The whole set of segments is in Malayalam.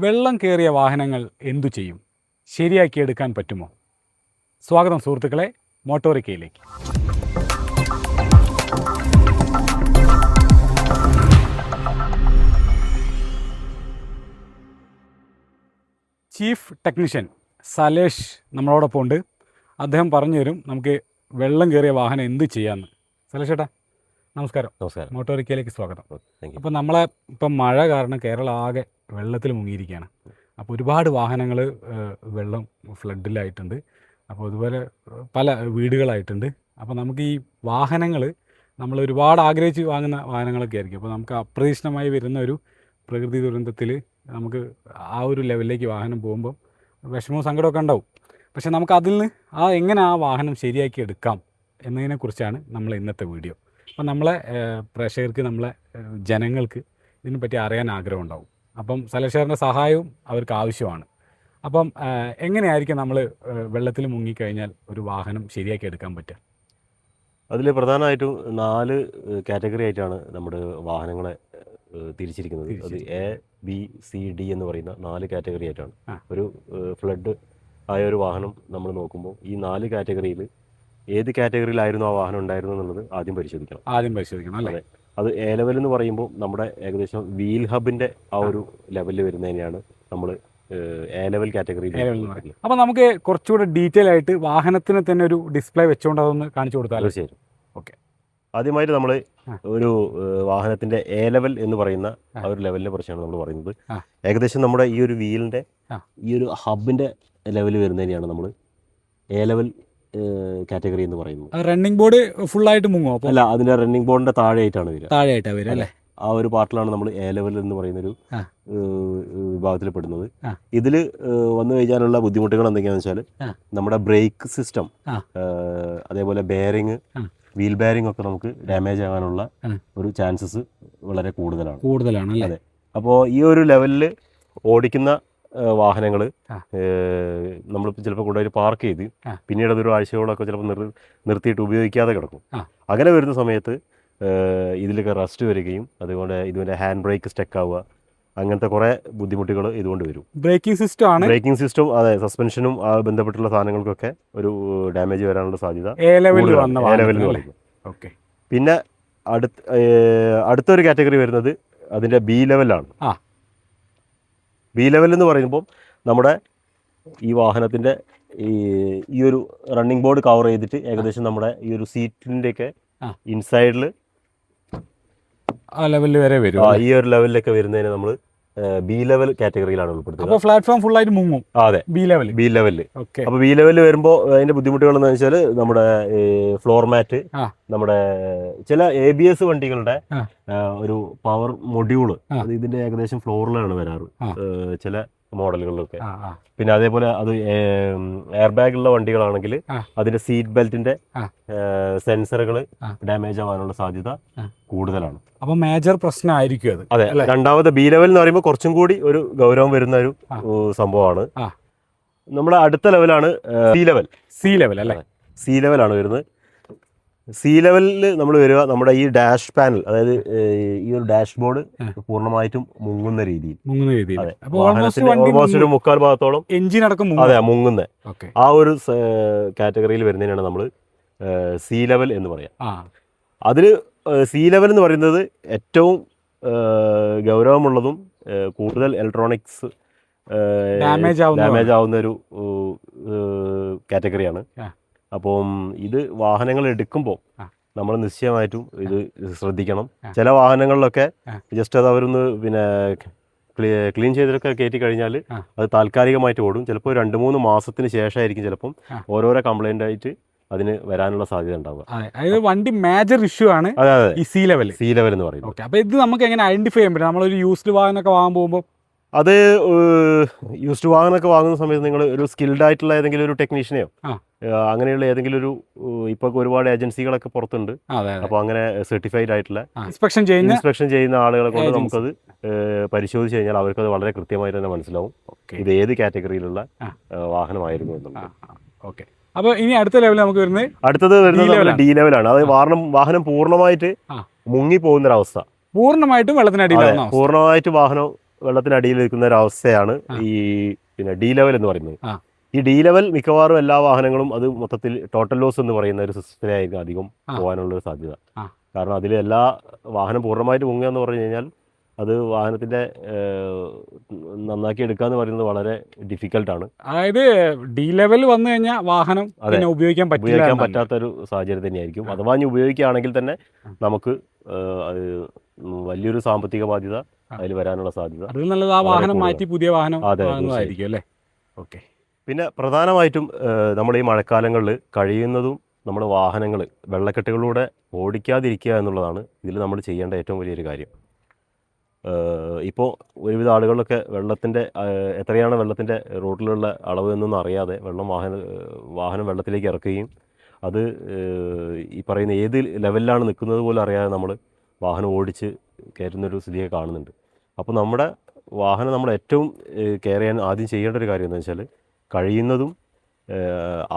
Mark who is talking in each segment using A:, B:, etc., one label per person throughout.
A: വെള്ളം കയറിയ വാഹനങ്ങൾ എന്തു ചെയ്യും? ശരിയാക്കിയെടുക്കാൻ പറ്റുമോ? സ്വാഗതം സുഹൃത്തുക്കളെ മോട്ടോറിക്കയിലേക്ക്. ചീഫ് ടെക്നീഷ്യൻ സലേഷ് നമ്മളോടൊപ്പം ഉണ്ട്. അദ്ദേഹം പറഞ്ഞു തരും നമുക്ക് വെള്ളം കയറിയ വാഹനം എന്ത് ചെയ്യാമെന്ന്. സലേഷ് ചേട്ടാ നമസ്കാരം.
B: നമസ്കാരം.
A: മോട്ടോറിക്കയിലേക്ക് സ്വാഗതം. അപ്പോൾ നമ്മളെ ഇപ്പം മഴ കാരണം കേരളം ആകെ വെള്ളത്തിൽ മുങ്ങിയിരിക്കുകയാണ്. അപ്പോൾ ഒരുപാട് വാഹനങ്ങൾ വെള്ളം ഫ്ലഡിലായിട്ടുണ്ട്. അപ്പോൾ അതുപോലെ പല വീടുകളായിട്ടുണ്ട്. അപ്പോൾ നമുക്ക് ഈ വാഹനങ്ങൾ നമ്മൾ ഒരുപാട് ആഗ്രഹിച്ച് വാങ്ങുന്ന വാഹനങ്ങളൊക്കെ ആയിരിക്കും. അപ്പോൾ നമുക്ക് അപ്രതീക്ഷിതമായി വരുന്ന ഒരു പ്രകൃതി ദുരന്തത്തിൽ നമുക്ക് ആ ഒരു ലെവലിലേക്ക് വാഹനം പോകുമ്പോൾ വിഷമവും സങ്കടമൊക്കെ ഉണ്ടാവും. പക്ഷേ നമുക്ക് അതിൽ നിന്ന് എങ്ങനെ ആ വാഹനം ശരിയാക്കി എടുക്കാം എന്നതിനെക്കുറിച്ചാണ് നമ്മൾ ഇന്നത്തെ വീഡിയോ. അപ്പം നമ്മളെ പ്രേക്ഷകർക്ക്, നമ്മളെ ജനങ്ങൾക്ക് ഇതിനെപ്പറ്റി അറിയാൻ ആഗ്രഹം ഉണ്ടാവും. അപ്പം സലേഷറിൻ്റെ സഹായവും അവർക്ക് ആവശ്യമാണ്. അപ്പം എങ്ങനെയായിരിക്കും നമ്മൾ വെള്ളത്തിൽ മുങ്ങിക്കഴിഞ്ഞാൽ ഒരു വാഹനം ശരിയാക്കി എടുക്കാൻ പറ്റുക?
B: അതിൽ പ്രധാനമായിട്ടും 4 കാറ്റഗറി ആയിട്ടാണ് നമ്മുടെ വാഹനങ്ങളെ തിരിച്ചിരിക്കുന്നത്. അത് A, B, C, D എന്ന് പറയുന്ന 4 കാറ്റഗറി ആയിട്ടാണ്. ഒരു ഫ്ലഡ് ആയ ഒരു വാഹനം നമ്മൾ നോക്കുമ്പോൾ ഈ 4 കാറ്റഗറിയിൽ ഏത് കാറ്റഗറിയിലായിരുന്നു ആ വാഹനം ഉണ്ടായിരുന്നു എന്നുള്ളത് ആദ്യം പരിശോധിക്കണം.
A: അല്ലേ?
B: അത് A ലെവൽ എന്ന് പറയുമ്പോൾ നമ്മുടെ ഏകദേശം വീൽ ഹബിൻ്റെ ആ ഒരു ലെവലിൽ വരുന്നതിനെയാണ് നമ്മൾ A ലെവൽ കാറ്റഗറി.
A: അപ്പോൾ നമുക്ക് കുറച്ചുകൂടെ ഡീറ്റെയിൽ ആയിട്ട് വാഹനത്തിന് തന്നെ ഒരു ഡിസ്പ്ലേ വെച്ചുകൊണ്ട് അതൊന്ന് കാണിച്ചു കൊടുത്താൽ?
B: ശരി,
A: ഓക്കെ.
B: ആദ്യമായിട്ട് നമ്മൾ ഒരു വാഹനത്തിൻ്റെ A ലെവൽ എന്ന് പറയുന്ന ആ ഒരു ലെവലിനെ കുറിച്ചാണ് നമ്മൾ പറയുന്നത്. ഏകദേശം നമ്മുടെ ഈ ഒരു വീലിൻ്റെ ഈ ഒരു ഹബിൻ്റെ ലെവൽ വരുന്നതിനെയാണ് നമ്മൾ A ലെവൽ കാറ്റഗറി എന്ന് പറയുന്നത്.
A: റണ്ണിംഗ് ബോർഡ് ഫുള്ളായിട്ട് മുങ്ങോ?
B: അല്ല, അതിൻ്റെ റണ്ണിംഗ് ബോർഡിൻ്റെ താഴെയായിട്ടാണ്
A: വരിക അല്ലേ?
B: ആ ഒരു പാർട്ടിലാണ് നമ്മൾ A ലെവൽ എന്ന് പറയുന്നൊരു വിഭാഗത്തിൽ പെടുന്നത്. ഇതിൽ വന്നു കഴിഞ്ഞാലുള്ള ബുദ്ധിമുട്ടുകൾ എന്തൊക്കെയാണെന്ന് വെച്ചാൽ നമ്മുടെ ബ്രേക്ക് സിസ്റ്റം, അതേപോലെ ബെയറിങ്, വീൽ ബെയറിംഗ് ഒക്കെ നമുക്ക് ഡാമേജ് ആകാനുള്ള ഒരു ചാൻസസ് വളരെ കൂടുതലാണ്. അതെ. അപ്പോൾ ഈ ഒരു ലെവലിൽ ഓടിക്കുന്ന വാഹനങ്ങൾ നമ്മൾ ചിലപ്പോൾ കൊണ്ടുപോയി പാർക്ക് ചെയ്ത് പിന്നീട് അതൊരു ആഴ്ചകളൊക്കെ ചിലപ്പോൾ നിർത്തിയിട്ട് ഉപയോഗിക്കാതെ കിടക്കും. അങ്ങനെ വരുന്ന സമയത്ത് ഇതിലൊക്കെ റസ്റ്റ് വരികയും അതുകൊണ്ട് ഇതിൻ്റെ ഹാൻഡ് ബ്രേക്ക് സ്റ്റക്ക് ആവുക, അങ്ങനത്തെ കുറേ ബുദ്ധിമുട്ടുകൾ ഇതുകൊണ്ട് വരും. ബ്രേക്കിംഗ് സിസ്റ്റം, അതെ, സസ്പെൻഷനും ബന്ധപ്പെട്ടുള്ള സാധനങ്ങൾക്കൊക്കെ ഒരു ഡാമേജ് വരാനുള്ള സാധ്യത
A: A ലെവലിൽ
B: പറയും. പിന്നെ അടുത്തൊരു കാറ്റഗറി വരുന്നത് അതിൻ്റെ B ലെവലാണ്. B ലെവൽ എന്ന് പറയുമ്പോൾ നമ്മുടെ ഈ വാഹനത്തിൻ്റെ ഈ ഒരു റണ്ണിംഗ് ബോർഡ് കവർ ചെയ്തിട്ട് ഏകദേശം നമ്മുടെ ഈ ഒരു സീറ്റിൻ്റെയൊക്കെ ഇൻസൈഡിൽ
A: ആ ലെവലിൽ വരെ വരും.
B: ഈ ഒരു ലെവലിലൊക്കെ വരുന്നതിന് നമ്മൾ B ലെവൽ കാറ്റഗറിയിലാണ് ഉൾപ്പെടുത്തുന്നത്.
A: അപ്പോൾ പ്ലാറ്റ്ഫോം ഫുള്ളായിട്ട് മുങ്ങും.
B: അതെ, B ലെവലിൽ. അപ്പോൾ B ലെവലിൽ വരുമ്പോൾ അതിൻ്റെ ബുദ്ധിമുട്ടുകൾ എന്ന് വെച്ചാൽ നമ്മുടെ ഫ്ലോർ മാറ്റ്, നമ്മുടെ ചില ABS വണ്ടികളുടെ ഒരു പവർ മൊഡ്യൂള് അത് ഇതിൻ്റെ ഏകദേശം ഫ്ലോറിലാണ് വരാറ് ചില മോഡലുകളിലൊക്കെ. പിന്നെ അതേപോലെ അത് എയർ ബാഗുള്ള വണ്ടികളാണെങ്കിൽ അതിന്റെ സീറ്റ് ബെൽറ്റിന്റെ സെൻസറുകൾ ഡാമേജ് ആവാനുള്ള സാധ്യത കൂടുതലാണ്.
A: അപ്പൊ മേജർ പ്രശ്നമായിരിക്കും അത്.
B: അതെ. രണ്ടാമത് B ലെവൽ എന്ന് പറയുമ്പോൾ കുറച്ചും കൂടി ഒരു ഗൗരവം വരുന്ന ഒരു സംഭവമാണ്. നമ്മുടെ അടുത്ത ലെവലാണ് C ലെവൽ അല്ലേ? C ലെവലാണ് വരുന്നത്. C ലെവലിൽ നമ്മൾ വരിക നമ്മുടെ ഈ ഡാഷ് പാനൽ, അതായത് ഈ ഒരു ഡാഷ് ബോർഡ് പൂർണ്ണമായിട്ടും മുങ്ങുന്ന രീതിയിൽ. അതെ, ഓൾമോസ്റ്റ് ഒരു 3/4 ഭാഗത്തോളം
A: എഞ്ചിൻ അടക്കം
B: മുങ്ങുന്ന ആ ഒരു കാറ്റഗറിയിൽ വരുന്നതിനാണ് നമ്മൾ C ലെവൽ എന്ന് പറയാം. അതിൽ C ലെവൽ എന്ന് പറയുന്നത് ഏറ്റവും ഗൗരവമുള്ളതും കൂടുതൽ ഇലക്ട്രോണിക്സ് ഡാമേജ് ആവുന്ന ഒരു കാറ്റഗറിയാണ്. അപ്പം ഇത് വാഹനങ്ങൾ എടുക്കുമ്പോൾ നമ്മൾ നിശ്ചയമായിട്ടും ഇത് ശ്രദ്ധിക്കണം. ചില വാഹനങ്ങളിലൊക്കെ ജസ്റ്റ് അത് അവരൊന്ന് പിന്നെ ക്ലീൻ ചെയ്തൊക്കെ കയറ്റി കഴിഞ്ഞാൽ അത് താൽക്കാലികമായിട്ട് ഓടും. ചിലപ്പോൾ 2-3 മാസത്തിന് ശേഷമായിരിക്കും ചിലപ്പം ഓരോരോ കംപ്ലൈൻ്റ് ആയിട്ട് അതിന് വരാനുള്ള സാധ്യത ഉണ്ടാവുക.
A: അതായത് വണ്ടി മേജർ ഇഷ്യൂ ആണ് ഈ C ലെവൽ
B: എന്ന് പറയുന്നത്.
A: അപ്പോൾ ഇത് നമുക്ക് എങ്ങനെ ഐഡന്റിഫൈ ചെയ്യാൻ പറ്റും? നമ്മളൊരു യൂസ്ഡ് വാഹനമൊക്കെ വാങ്ങാൻ പോകുമ്പോൾ
B: അത് യൂസ്ഡ് വാഹനമൊക്കെ വാങ്ങുന്ന സമയത്ത് നിങ്ങൾ ഒരു സ്കിൽഡ് ആയിട്ടുള്ള ഏതെങ്കിലും ഒരു ടെക്നീഷ്യനെയോ അങ്ങനെയുള്ള ഏതെങ്കിലും ഒരു ഇപ്പോൾ ഒരുപാട് ഏജൻസികളൊക്കെ പുറത്തുണ്ട്. അപ്പോൾ അങ്ങനെ സർട്ടിഫൈഡ് ആയിട്ടുള്ള ഇൻസ്പെക്ഷൻ ചെയ്യുന്ന ആളുകളെ കൊണ്ട് നമുക്കത് പരിശോധിച്ച് കഴിഞ്ഞാൽ അവർക്കത് വളരെ കൃത്യമായിട്ട് തന്നെ മനസ്സിലാവും ഇത് ഏത് കാറ്റഗറിയിലുള്ള വാഹനമായിരുന്നു എന്നുള്ളത്.
A: ഓക്കെ. അപ്പോൾ ഇനി അടുത്ത ലെവൽ നമുക്ക്
B: അടുത്തത് വരുന്നത് D ലെവലാണ്. അത് വാഹനം പൂർണ്ണമായിട്ട് മുങ്ങി പോകുന്നൊരവസ്ഥ.
A: പൂർണ്ണമായിട്ടും വെള്ളത്തിനടിയിൽ
B: പൂർണ്ണമായിട്ട് വാഹനം വെള്ളത്തിനടിയിൽ നിൽക്കുന്ന ഒരവസ്ഥയാണ് ഈ പിന്നെ ഡി ലെവൽ എന്ന് പറയുന്നത്.
A: ആ.
B: ഈ ഡി ലെവൽ മിക്കവാറും എല്ലാ വാഹനങ്ങളും അത് മൊത്തത്തിൽ ടോട്ടൽ ലോസ് എന്ന് പറയുന്ന ഒരു സിസ്റ്റത്തിലായിരിക്കും അധികം പോകാനുള്ളൊരു സാധ്യത.
A: ആ.
B: കാരണം അതിൽ എല്ലാ വാഹനം പൂർണ്ണമായിട്ട് മുങ്ങുക എന്ന് പറഞ്ഞു കഴിഞ്ഞാൽ അത് വാഹനത്തിൻ്റെ നന്നാക്കി എടുക്കുക എന്ന് പറയുന്നത് വളരെ ഡിഫിക്കൽട്ടാണ്.
A: അതായത് ഡി ലെവൽ വന്നു കഴിഞ്ഞാൽ വാഹനം പിന്നെ ഉപയോഗിക്കാൻ
B: പറ്റാത്തൊരു സാഹചര്യം തന്നെയായിരിക്കും. അഥവാ ഇനി ഉപയോഗിക്കുകയാണെങ്കിൽ തന്നെ നമുക്ക് അത് വലിയൊരു സാമ്പത്തിക ബാധ്യത അതിൽ വരാനുള്ള സാധ്യത.
A: അത് നല്ലത് ആ വാഹനം മാറ്റി പുതിയ വാഹനം ആയിരിക്കും അല്ലേ.
B: ഓക്കെ. പിന്നെ പ്രധാനമായിട്ടും നമ്മൾ ഈ മഴക്കാലങ്ങളിൽ കഴിയുന്നതും നമ്മൾ വാഹനങ്ങൾ വെള്ളക്കെട്ടുകളിലൂടെ ഓടിക്കാതിരിക്കുക എന്നുള്ളതാണ് ഇതിൽ നമ്മൾ ചെയ്യേണ്ട ഏറ്റവും വലിയൊരു കാര്യം. ഇപ്പോൾ ഒരുവിധ ആളുകളൊക്കെ വെള്ളത്തിൻ്റെ എത്രയാണ് വെള്ളത്തിൻ്റെ റോഡിലുള്ള അളവ് എന്നൊന്നും അറിയാതെ വാഹനം വെള്ളത്തിലേക്ക് ഇറക്കുകയും അത് ഈ പറയുന്ന ഏത് ലെവലിലാണ് നിൽക്കുന്നത് പോലും അറിയാതെ നമ്മൾ വാഹനം ഓടിച്ച് കയറ്റുന്നൊരു സ്ഥിതിയെ കാണുന്നുണ്ട്. അപ്പോൾ നമ്മുടെ വാഹനം നമ്മൾ ഏറ്റവും കെയർ ചെയ്യാൻ ആദ്യം ചെയ്യേണ്ട ഒരു കാര്യം എന്ന് വെച്ചാൽ കഴിയുന്നതും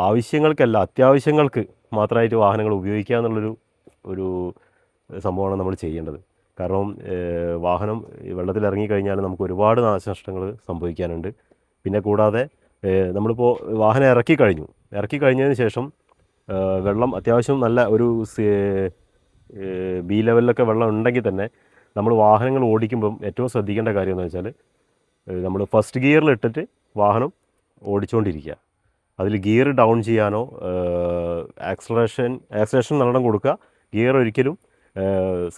B: ആവശ്യങ്ങൾക്കല്ല അത്യാവശ്യങ്ങൾക്ക് മാത്രമായിട്ട് വാഹനങ്ങൾ ഉപയോഗിക്കുക എന്നുള്ളൊരു സംഭവമാണ് നമ്മൾ ചെയ്യേണ്ടത്. കാരണം വാഹനം വെള്ളത്തിലിറങ്ങിക്കഴിഞ്ഞാൽ നമുക്ക് ഒരുപാട് നാശനഷ്ടങ്ങൾ സംഭവിക്കാനുണ്ട്. പിന്നെ കൂടാതെ നമ്മളിപ്പോൾ വാഹനം ഇറക്കിക്കഴിഞ്ഞതിന് ശേഷം വെള്ളം അത്യാവശ്യം നല്ല ഒരു ബി ലെവലിലൊക്കെ വെള്ളം ഉണ്ടെങ്കിൽ തന്നെ നമ്മൾ വാഹനങ്ങൾ ഓടിക്കുമ്പം ഏറ്റവും ശ്രദ്ധിക്കേണ്ട കാര്യം എന്ന് വെച്ചാൽ നമ്മൾ ഫസ്റ്റ് ഗിയറിലിട്ടിട്ട് വാഹനം ഓടിച്ചുകൊണ്ടിരിക്കുക. അതിൽ ഗിയർ ഡൗൺ ചെയ്യാനോ ആക്സലറേഷൻ നല്ലോണം കൊടുക്കുക. ഗിയർ ഒരിക്കലും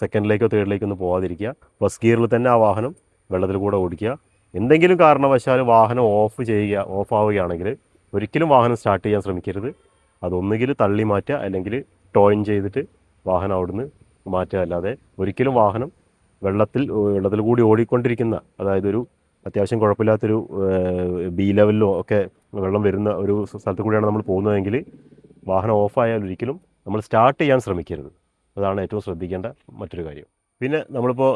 B: സെക്കൻഡിലേക്കോ തേർഡിലേക്കോ ഒന്നും പോകാതിരിക്കുക. ഫസ്റ്റ് ഗിയറിൽ തന്നെ ആ വാഹനം വെള്ളത്തിൽ കൂടെ ഓടിക്കുക. എന്തെങ്കിലും കാരണവശാൽ വാഹനം ഓഫ് ആവുകയാണെങ്കിൽ ഒരിക്കലും വാഹനം സ്റ്റാർട്ട് ചെയ്യാൻ ശ്രമിക്കരുത്. അതൊന്നുകിൽ തള്ളി മാറ്റുക അല്ലെങ്കിൽ ടോയിൻ ചെയ്തിട്ട് വാഹനം അവിടുന്ന് മാറ്റുക. അല്ലാതെ ഒരിക്കലും വാഹനം വെള്ളത്തിൽ കൂടി ഓടിക്കൊണ്ടിരിക്കുന്ന, അതായത് ഒരു അത്യാവശ്യം കുഴപ്പമില്ലാത്തൊരു ബി ലെവലിലോ ഒക്കെ വെള്ളം വരുന്ന ഒരു സ്ഥലത്ത് കൂടിയാണ് നമ്മൾ പോകുന്നതെങ്കിൽ വാഹനം ഓഫായാൽ ഒരിക്കലും നമ്മൾ സ്റ്റാർട്ട് ചെയ്യാൻ ശ്രമിക്കരുത്. അതാണ് ഏറ്റവും ശ്രദ്ധിക്കേണ്ട മറ്റൊരു കാര്യം. പിന്നെ നമ്മളിപ്പോൾ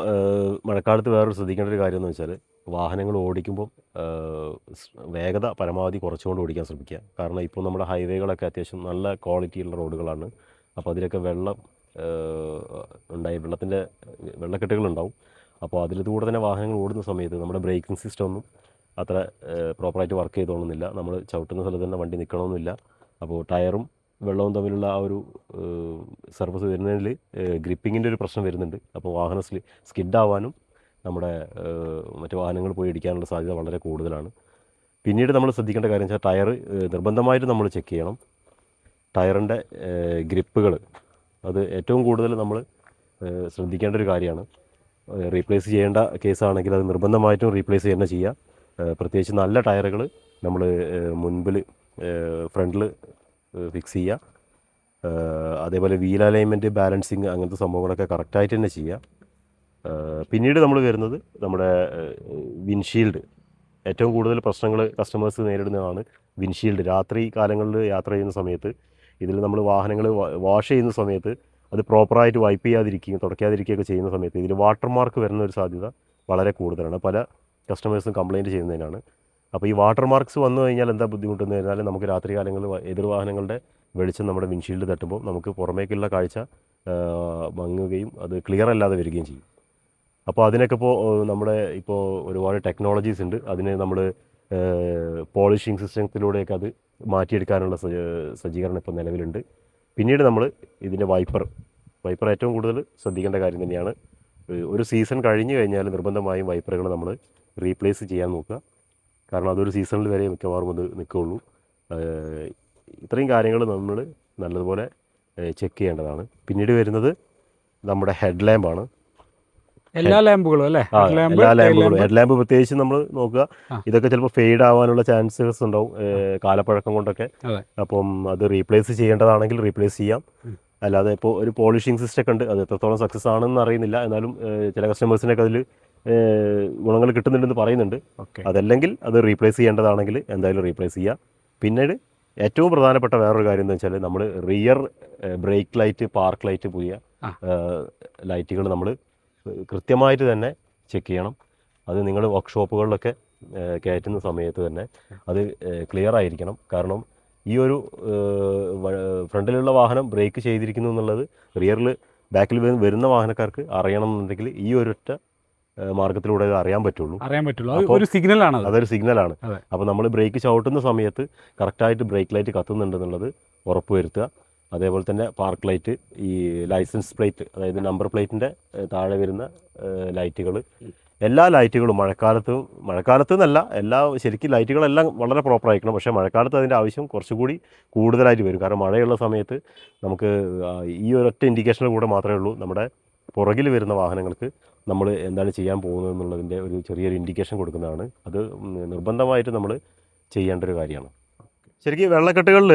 B: മഴക്കാലത്ത് വേറൊരു ശ്രദ്ധിക്കേണ്ട ഒരു കാര്യം എന്ന് വെച്ചാൽ വാഹനങ്ങൾ ഓടിക്കുമ്പോൾ വേഗത പരമാവധി കുറച്ചുകൊണ്ട് ഓടിക്കാൻ ശ്രമിക്കുക. കാരണം ഇപ്പോൾ നമ്മുടെ ഹൈവേകളൊക്കെ അത്യാവശ്യം നല്ല ക്വാളിറ്റിയുള്ള റോഡുകളാണ്. അപ്പോൾ അതിലൊക്കെ വെള്ളം വെള്ളക്കെട്ടുകളുണ്ടാവും. അപ്പോൾ അതിലൂടെ തന്നെ വാഹനങ്ങൾ ഓടുന്ന സമയത്ത് നമ്മുടെ ബ്രേക്കിംഗ് സിസ്റ്റം ഒന്നും അത്ര പ്രോപ്പറായിട്ട് വർക്ക് ചെയ്തോണമെന്നില്ല. നമ്മൾ ചവിട്ടുന്ന സ്ഥലത്ത് തന്നെ വണ്ടി നിൽക്കണമെന്നില്ല. അപ്പോൾ ടയറും വെള്ളവും തമ്മിലുള്ള ആ ഒരു സർഫസ് വരുന്നതിൽ ഗ്രിപ്പിങ്ങിൻ്റെ ഒരു പ്രശ്നം വരുന്നുണ്ട്. അപ്പോൾ വാഹനം സ്കിഡാവാനും നമ്മുടെ മറ്റു വാഹനങ്ങൾ പോയി ഇടിക്കാനുള്ള സാധ്യത വളരെ കൂടുതലാണ്. പിന്നീട് നമ്മൾ ശ്രദ്ധിക്കേണ്ട കാര്യം വെച്ചാൽ ടയർ നിർബന്ധമായിട്ട് നമ്മൾ ചെക്ക് ചെയ്യണം. ടയറിൻ്റെ ഗ്രിപ്പുകൾ അത് ഏറ്റവും കൂടുതൽ നമ്മൾ ശ്രദ്ധിക്കേണ്ട ഒരു കാര്യമാണ്. റീപ്ലേസ് ചെയ്യേണ്ട കേസാണെങ്കിൽ അത് നിർബന്ധമായിട്ടും റീപ്ലേസ് തന്നെ ചെയ്യുക. പ്രത്യേകിച്ച് നല്ല ടയറുകൾ നമ്മൾ ഫ്രണ്ടിൽ ഫിക്സ് ചെയ്യുക. അതേപോലെ വീൽ അലൈൻമെൻറ്റ്, ബാലൻസിങ് അങ്ങനത്തെ സംഭവങ്ങളൊക്കെ കറക്റ്റായിട്ട് തന്നെ ചെയ്യുക. പിന്നീട് നമ്മൾ വരുന്നത് നമ്മുടെ വിൻഷീൽഡ്. ഏറ്റവും കൂടുതൽ പ്രശ്നങ്ങൾ കസ്റ്റമേഴ്സ് നേരിടുന്നതാണ് വിൻഷീൽഡ്. രാത്രി കാലങ്ങളിൽ യാത്ര ചെയ്യുന്ന സമയത്ത് ഇതിൽ നമ്മൾ വാഹനങ്ങൾ വാഷ് ചെയ്യുന്ന സമയത്ത് അത് പ്രോപ്പറായിട്ട് വൈപ്പ് ചെയ്യാതിരിക്കുകയും തുടയ്ക്കാതിരിക്കുകയൊക്കെ ചെയ്യുന്ന സമയത്ത് ഇതിൽ വാട്ടർ മാർക്ക് വരുന്ന ഒരു സാധ്യത വളരെ കൂടുതലാണ്. പല കസ്റ്റമേഴ്സും കംപ്ലയിൻറ്റ് ചെയ്യുന്നതിനാണ്. അപ്പോൾ ഈ വാട്ടർ മാർക്സ് വന്നു കഴിഞ്ഞാൽ എന്താ ബുദ്ധിമുട്ടെന്ന് കഴിഞ്ഞാൽ നമുക്ക് രാത്രി കാലങ്ങളിൽ എതിർ വാഹനങ്ങളുടെ വെളിച്ചം നമ്മുടെ വിൻഷീൽഡ് തട്ടുമ്പോൾ നമുക്ക് പുറമേക്കുള്ള കാഴ്ച മങ്ങുകയും അത് ക്ലിയർ അല്ലാതെ വരികയും ചെയ്യും. അപ്പോൾ അതിനൊക്കെ ഇപ്പോൾ ഒരുപാട് ടെക്നോളജീസ് ഉണ്ട്. അതിന് നമ്മൾ പോളിഷിങ് സിസ്റ്റത്തിലൂടെയൊക്കെ അത് മാറ്റിയെടുക്കാനുള്ള സജ്ജീകരണം ഇപ്പോൾ നിലവിലുണ്ട്. പിന്നീട് നമ്മൾ ഇതിൻ്റെ വൈപ്പർ ഏറ്റവും കൂടുതൽ ശ്രദ്ധിക്കേണ്ട കാര്യം തന്നെയാണ്. ഒരു സീസൺ കഴിഞ്ഞ് കഴിഞ്ഞാൽ നിർബന്ധമായും വൈപ്പറുകൾ നമ്മൾ റീപ്ലേസ് ചെയ്യാൻ നോക്കുക. കാരണം അതൊരു സീസണിൽ വരെ മിക്കവാറും അത് നിൽക്കുകയുള്ളൂ. ഇത്രയും കാര്യങ്ങൾ നമ്മൾ നല്ലതുപോലെ ചെക്ക് ചെയ്യേണ്ടതാണ്. പിന്നീട് വരുന്നത് നമ്മുടെ ഹെഡ് ലാമ്പാണ്.
A: എല്ലാ ലാമ്പുകളും അല്ലേ?
B: ഹെഡ് ലാമ്പ് പ്രത്യേകിച്ച് നമ്മൾ നോക്കുക. ഇതൊക്കെ ചിലപ്പോൾ ഫെയ്ഡ് ആവാനുള്ള ചാൻസസ് ഉണ്ടാവും കാലപ്പഴക്കം കൊണ്ടൊക്കെ. അപ്പം അത് റീപ്ലേസ് ചെയ്യേണ്ടതാണെങ്കിൽ റീപ്ലേസ് ചെയ്യാം. അല്ലാതെ ഇപ്പോൾ ഒരു പോളിഷിങ് സിസ്റ്റം ഒക്കെ ഉണ്ട്. അത് എത്രത്തോളം സക്സസ് ആണെന്ന് അറിയുന്നില്ല. എന്നാലും ചില കസ്റ്റമേഴ്സിനൊക്കെ അതിൽ ഗുണങ്ങൾ കിട്ടുന്നുണ്ടെന്ന് പറയുന്നുണ്ട്. അതല്ലെങ്കിൽ അത് റീപ്ലേസ് ചെയ്യേണ്ടതാണെങ്കിൽ എന്തായാലും റീപ്ലേസ് ചെയ്യുക. പിന്നീട് ഏറ്റവും പ്രധാനപ്പെട്ട വേറൊരു കാര്യം എന്ന് വെച്ചാൽ നമ്മൾ rear brake light, park light, പുതിയ ലൈറ്റുകൾ നമ്മൾ കൃത്യമായിട്ട് തന്നെ ചെക്ക് ചെയ്യണം. അത് നിങ്ങൾ വർക്ക്ഷോപ്പുകളിലൊക്കെ കയറ്റുന്ന സമയത്ത് തന്നെ അത് ക്ലിയർ ആയിരിക്കണം. കാരണം ഈ ഒരു ഫ്രണ്ടിലുള്ള വാഹനം ബ്രേക്ക് ചെയ്തിരിക്കുന്നു എന്നുള്ളത് ബാക്കിൽ വരുന്ന വാഹനക്കാർക്ക് അറിയണം എന്നുണ്ടെങ്കിൽ ഈ ഒരൊറ്റ മാർഗത്തിലൂടെ അത് അറിയാൻ പറ്റുള്ളൂ.
A: ഒരു സിഗ്നലാണ്,
B: അതൊരു സിഗ്നലാണ്. അപ്പോൾ നമ്മൾ ബ്രേക്ക് ചവിട്ടുന്ന സമയത്ത് കറക്റ്റായിട്ട് ബ്രേക്ക് ലൈറ്റ് കത്തുന്നുണ്ടെന്നുള്ളത് ഉറപ്പ് വരുത്തുക. അതേപോലെ തന്നെ പാർക്ക് ലൈറ്റ്, ഈ ലൈസൻസ് പ്ലേറ്റ്, അതായത് നമ്പർ പ്ലേറ്റിൻ്റെ താഴെ വരുന്ന ലൈറ്റുകൾ, എല്ലാ ലൈറ്റുകളും മഴക്കാലത്ത് എന്നല്ല, ശരിക്കും ലൈറ്റുകളെല്ലാം വളരെ പ്രോപ്പർ ആയിരിക്കണം. പക്ഷേ മഴക്കാലത്ത് അതിൻ്റെ ആവശ്യം കുറച്ചുകൂടി കൂടുതലായിട്ട് വരും. കാരണം മഴയുള്ള സമയത്ത് നമുക്ക് ഈ ഒരൊറ്റ ഇൻഡിക്കേഷനിൽ കൂടെ മാത്രമേ ഉള്ളൂ നമ്മുടെ പുറകിൽ വരുന്ന വാഹനങ്ങൾക്ക് നമ്മൾ എന്താണ് ചെയ്യാൻ പോകുന്നത് എന്നുള്ളതിൻ്റെ ഒരു ചെറിയൊരു ഇൻഡിക്കേഷൻ കൊടുക്കുന്നതാണ്. അത് നിർബന്ധമായിട്ട് നമ്മൾ ചെയ്യേണ്ട ഒരു കാര്യമാണ്. ശരിക്കും വെള്ളക്കെട്ടുകളിൽ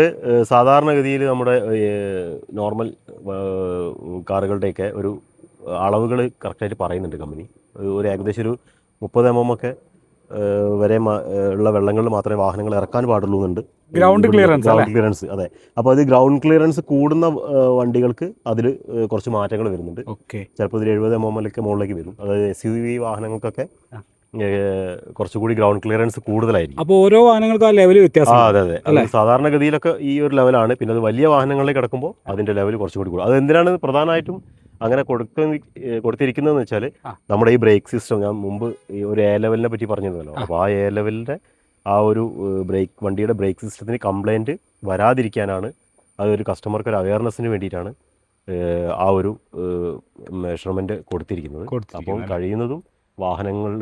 B: സാധാരണഗതിയിൽ നമ്മുടെ നോർമൽ കാറുകളുടെയൊക്കെ ഒരു അളവുകൾ കറക്റ്റായിട്ട് പറയുന്നുണ്ട് കമ്പനി. ഒരു ഏകദേശം ഒരു 30 mm ഒക്കെ വരെ ഉള്ള വെള്ളങ്ങളിൽ മാത്രമേ വാഹനങ്ങൾ ഇറക്കാൻ പാടുള്ളൂ എന്നുണ്ട്.
A: Ground clearance.
B: അതെ. അപ്പോൾ അത് ഗ്രൗണ്ട് ക്ലിയറൻസ് കൂടുന്ന വണ്ടികൾക്ക് അതിൽ കുറച്ച് മാറ്റങ്ങൾ വരുന്നുണ്ട്. ചിലപ്പോൾ ഇതിൽ 70 mm മുകളിലേക്ക് വരും. അതായത് SUV വാഹനങ്ങൾക്കൊക്കെ കുറച്ചുകൂടി ഗ്രൗണ്ട് ക്ലിയറൻസ് കൂടുതലായിരിക്കും.
A: അപ്പോൾ ഓരോ വാഹനങ്ങൾക്കും ആ ലെവൽ വ്യത്യാസം.
B: അതെ. സാധാരണഗതിയിലൊക്കെ ഈ ഒരു ലെവലാണ്. പിന്നെ അത് വലിയ വാഹനങ്ങളിലേക്ക് കിടക്കുമ്പോൾ അതിൻ്റെ ലെവൽ കുറച്ചുകൂടി കൂടും. അത് എന്തിനാണ് പ്രധാനമായിട്ടും അങ്ങനെ കൊടുത്തിരിക്കുന്നതെന്ന് വെച്ചാൽ നമ്മുടെ ഈ ബ്രേക്ക് സിസ്റ്റം, ഞാൻ മുമ്പ് ഈ ഒരു എ ലെവലിനെ പറ്റി പറഞ്ഞിരുന്നല്ലോ. അപ്പോൾ ആ എ ലെവലിൻ്റെ ആ ഒരു വണ്ടിയുടെ ബ്രേക്ക് സിസ്റ്റത്തിന് കംപ്ലൈൻറ്റ് വരാതിരിക്കാനാണ്. അതൊരു കസ്റ്റമർക്ക് ഒരു അവയർനെസ്സിന് വേണ്ടിയിട്ടാണ് ആ ഒരു മെഷർമെൻറ്റ് കൊടുത്തിരിക്കുന്നത്. അപ്പം കഴിയുന്നതും വാഹനങ്ങളിൽ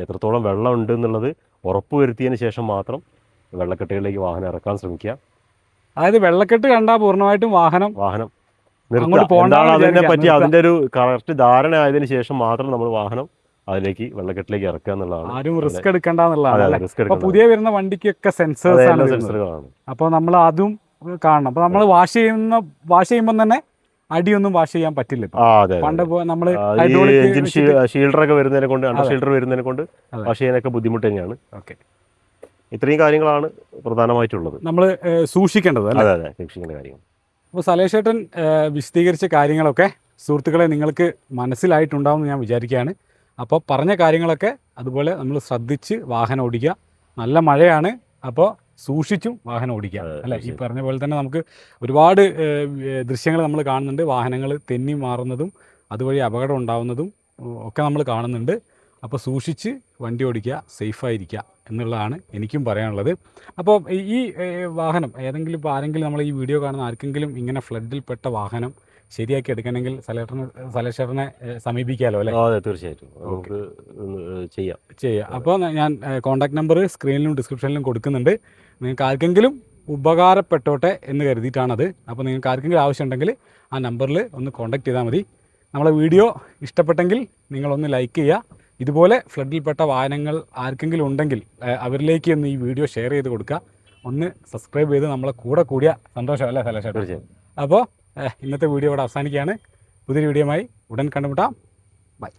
B: എത്രത്തോളം വെള്ളം ഉണ്ട് എന്നുള്ളത് ഉറപ്പ് വരുത്തിയതിന് ശേഷം മാത്രം വെള്ളക്കെട്ടുകളിലേക്ക് വാഹനം ഇറക്കാൻ ശ്രമിക്കുക.
A: അതായത് വെള്ളക്കെട്ട് കണ്ടാൽ പൂർണ്ണമായിട്ടും വാഹനം
B: അതിനെ പറ്റി അതിൻ്റെ ഒരു കറക്റ്റ് ധാരണ ആയതിനു ശേഷം മാത്രം നമ്മൾ വാഹനം അതിലേക്ക് വെള്ളക്കെട്ടിലേക്ക് ഇറക്കുക എന്നുള്ളതാണ്.
A: ആരും റിസ്ക് എടുക്കേണ്ടതാണ്. പുതിയ വരുന്ന വണ്ടിക്കൊക്കെ സെൻസറുകളാണ്. അപ്പോൾ നമ്മൾ അതും കാണണം. അപ്പോൾ നമ്മൾ വാഷ് ചെയ്യുമ്പോൾ തന്നെ അടിയൊന്നും വാഷ് ചെയ്യാൻ പറ്റില്ല. പണ്ട് നമ്മൾ
B: എഞ്ചിൻ ഷീൽഡറൊക്കെ വരുന്നതിനെ കൊണ്ട്, അണ്ടർ ഷീൽഡർ വരുന്നതിനെ കൊണ്ട് വാഷ് ചെയ്യാനൊക്കെ ബുദ്ധിമുട്ട് തന്നെയാണ്. ഇത്രയും കാര്യങ്ങളാണ് പ്രധാനമായിട്ടുള്ളത് നമ്മൾ
A: സൂക്ഷിക്കേണ്ടത്.
B: അതെ, സൂക്ഷിക്കേണ്ട കാര്യങ്ങൾ.
A: അപ്പോൾ സലേഷ് ചേട്ടൻ വിശദീകരിച്ച കാര്യങ്ങളൊക്കെ സുഹൃത്തുക്കളെ നിങ്ങൾക്ക് മനസ്സിലായിട്ടുണ്ടാവുമെന്ന് ഞാൻ വിചാരിക്കുകയാണ്. അപ്പോൾ പറഞ്ഞ കാര്യങ്ങളൊക്കെ അതുപോലെ നമ്മൾ ശ്രദ്ധിച്ച് വാഹനം ഓടിക്കുക. നല്ല മഴയാണ്, അപ്പോൾ സൂക്ഷിച്ചും വാഹനം ഓടിക്കുക, അല്ലേ? ഈ പറഞ്ഞ പോലെ തന്നെ നമുക്ക് ഒരുപാട് ദൃശ്യങ്ങൾ നമ്മൾ കാണുന്നുണ്ട്. വാഹനങ്ങൾ തെന്നി മാറുന്നതും അതുവഴി അപകടം ഉണ്ടാവുന്നതും ഒക്കെ നമ്മൾ കാണുന്നുണ്ട്. അപ്പോൾ സൂക്ഷിച്ച് വണ്ടി ഓടിക്കുക, സേഫായിരിക്കുക എന്നുള്ളതാണ് എനിക്കും പറയാനുള്ളത്. അപ്പോൾ ഈ വാഹനം ഏതെങ്കിലും ഇപ്പോൾ ആരെങ്കിലും നമ്മൾ ഈ വീഡിയോ കാണുന്ന ആർക്കെങ്കിലും ഇങ്ങനെ ഫ്ലഡിൽപ്പെട്ട വാഹനം ശരിയാക്കി എടുക്കണമെങ്കിൽ സലേഷ് ചേട്ടനെ സമീപിക്കാമല്ലോ, അല്ലേ?
B: അതെ, തീർച്ചയായിട്ടും നമുക്ക് ചെയ്യാം.
A: അപ്പോൾ ഞാൻ കോൺടാക്ട് നമ്പർ സ്ക്രീനിലും ഡിസ്ക്രിപ്ഷനിലും കൊടുക്കുന്നുണ്ട്. നിങ്ങൾക്ക് ആർക്കെങ്കിലും ഉപകാരപ്പെട്ടോട്ടെ എന്ന് കരുതിയിട്ടാണത്. അപ്പോൾ നിങ്ങൾക്ക് ആർക്കെങ്കിലും ആവശ്യമുണ്ടെങ്കിൽ ആ നമ്പറിൽ ഒന്ന് കോൺടാക്ട് ചെയ്താൽ മതി. നമ്മളെ വീഡിയോ ഇഷ്ടപ്പെട്ടെങ്കിൽ നിങ്ങളൊന്ന് ലൈക്ക് ചെയ്യുക. ഇതുപോലെ ഫ്ലഡിൽപ്പെട്ട വാഹനങ്ങൾ ആർക്കെങ്കിലും ഉണ്ടെങ്കിൽ അവരിലേക്ക് ഒന്ന് ഈ വീഡിയോ ഷെയർ ചെയ്ത് കൊടുക്കുക. ഒന്ന് സബ്സ്ക്രൈബ് ചെയ്ത് നമ്മളെ കൂടെ കൂടിയ സന്തോഷം, അല്ലേ സലേഷ് ചേട്ടാ? അപ്പോൾ ഇന്നത്തെ വീഡിയോ ഇവിടെ അവസാനിക്കുകയാണ്. പുതിയൊരു വീഡിയോയുമായി ഉടൻ കണ്ടുമുട്ടാം. ബൈ.